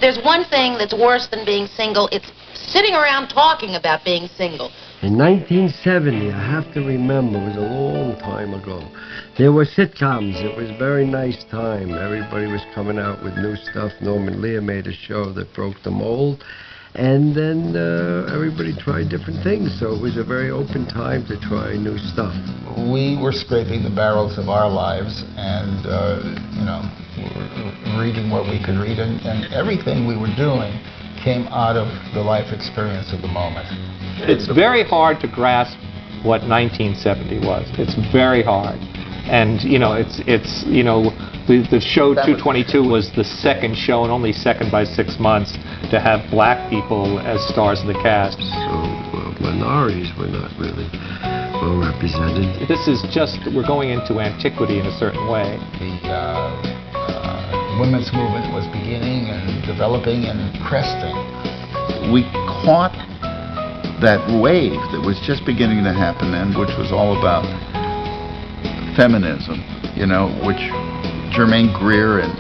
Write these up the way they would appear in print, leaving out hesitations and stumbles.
There's one thing that's worse than being single. It's sitting around talking about being single. In 1970, I have to remember, it was a long time ago, there were sitcoms. It was a very nice time. Everybody was coming out with new stuff. Norman Lear made a show that broke the mold. And then everybody tried different things, so it was a very open time to try new stuff. We were scraping the barrels of our lives and, you know, reading what we could read, and everything we were doing came out of the life experience of the moment. It's very hard to grasp what 1970 was. It's very hard. And, you know, it's you know, the show 222 was the second show, and only second by 6 months, to have black people as stars of the cast. So minorities were not really well represented. This is just, we're going into antiquity in a certain way. The women's movement was beginning and developing and cresting. We caught that wave that was just beginning to happen then, which was all about feminism, you know, which Germaine Greer and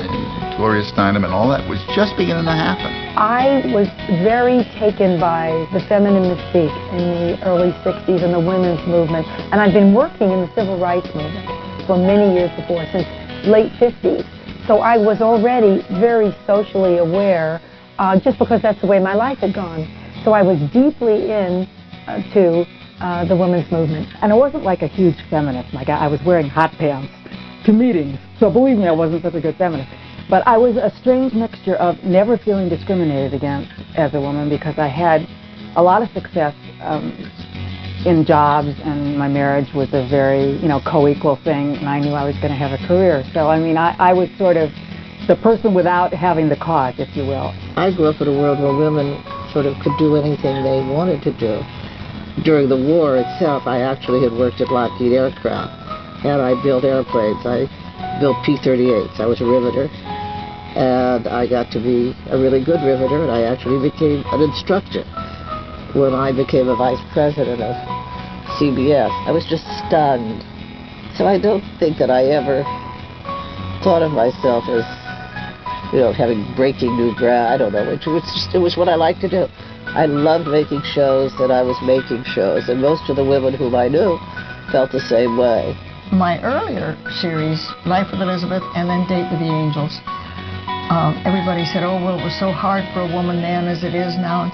Gloria Steinem and all that was just beginning to happen. I was very taken by the feminine mystique in the early 60s and the women's movement, and I've been working in the civil rights movement for many years before, since late 50s. So I was already very socially aware, just because that's the way my life had gone. So I was deeply into the women's movement. And I wasn't like a huge feminist. Like I was wearing hot pants to meetings, so believe me, I wasn't such a good feminist. But I was a strange mixture of never feeling discriminated against as a woman, because I had a lot of success in jobs, and my marriage was a very, you know, co-equal thing, and I knew I was going to have a career. So, I mean, I was sort of the person without having the cause, if you will. I grew up in a world where women sort of could do anything they wanted to do. During the war itself, I actually had worked at Lockheed Aircraft, and I built airplanes. I built P-38s. I was a riveter, and I got to be a really good riveter, and I actually became an instructor. When I became a vice president of CBS, I was just stunned. So I don't think that I ever thought of myself as, you know, having breaking new ground. I don't know. It was what I liked to do. I loved making shows, and I was making shows, and most of the women whom I knew felt the same way. My earlier series, Life with Elizabeth and then Date with the Angels, everybody said, oh, well, it was so hard for a woman then as it is now.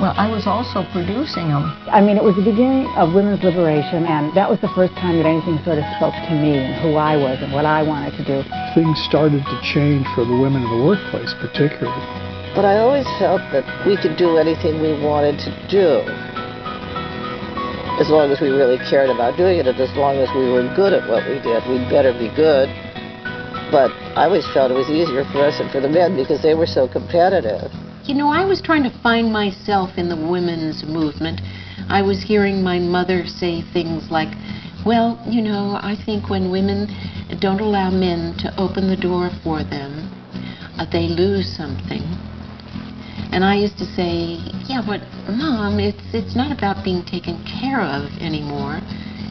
Well, I was also producing them. I mean, it was the beginning of women's liberation, and that was the first time that anything sort of spoke to me and who I was and what I wanted to do. Things started to change for the women in the workplace, particularly. But I always felt that we could do anything we wanted to do, as long as we really cared about doing it, and as long as we were good at what we did. We'd better be good. But I always felt it was easier for us and for the men because they were so competitive. You know, I was trying to find myself in the women's movement. I was hearing my mother say things like, well, you know, I think when women don't allow men to open the door for them, they lose something. And I used to say, yeah, but Mom, it's not about being taken care of anymore.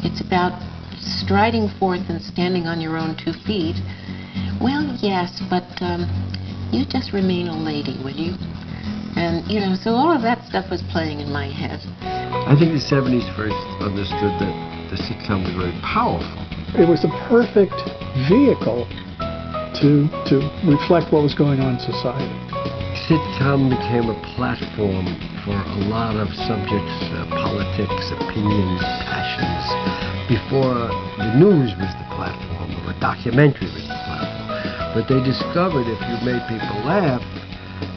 It's about striding forth and standing on your own 2 feet. Well, yes, but you just remain a lady, will you? And, you know, so all of that stuff was playing in my head. I think the 70s first understood that the sitcom was very powerful. It was a perfect vehicle to reflect what was going on in society. Sitcom became a platform for a lot of subjects, politics, opinions, passions. Before, the news was the platform, or a documentary was the platform. But they discovered if you made people laugh,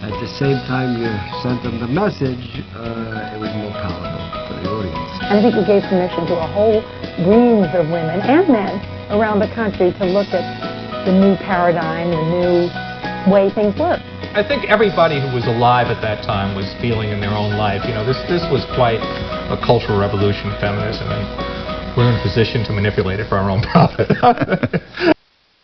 at the same time you sent them the message, it was more palatable for the audience. And I think it gave permission to a whole reams of women and men around the country to look at the new paradigm, the new way things work. I think everybody who was alive at that time was feeling in their own life, you know, this was quite a cultural revolution, feminism, and we're in a position to manipulate it for our own profit.